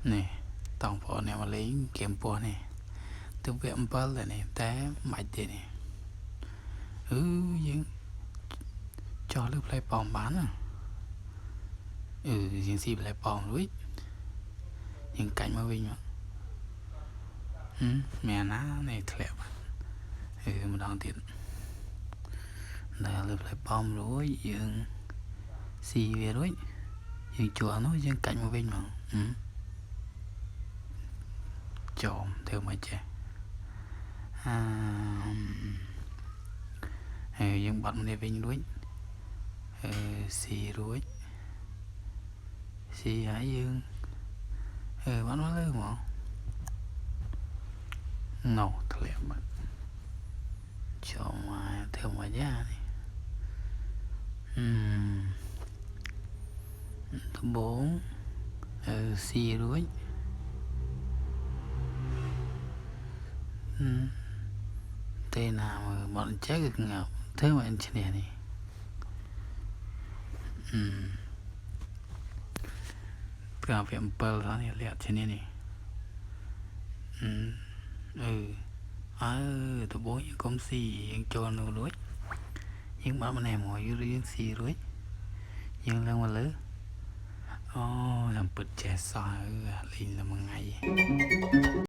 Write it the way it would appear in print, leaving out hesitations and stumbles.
nè tòng phỏ này mà lấy kiếm bùa này tôi vẽ bớt lại này té mạch thế này nhưng cho lớp lại bóng bán à nhưng xịp lại bóng rồi nhưng cảnh mà vinh mà mẹ ná này thẹp mà đang tiền là lớp lại bóng rồi nhưng xì về rồi nhưng chùa nó nhưng cảnh mà vinh mà chồm theo mà trẻ nhưng bật này vinh rồi xì rồi xì hãy dương bắn nó lên mà ngầu thẹp mà cho mà theo mà giá này thứ 4 xì rồi tên nào mà bọn chết được ngọc thế mà anh trên này cà phê pearl đó này lẹ trên này tụi bố những công xì cho nó đối nhưng mà này mọi người riêng xì rồi nhưng là mà lớn làm bật trẻ soi lên là một ngày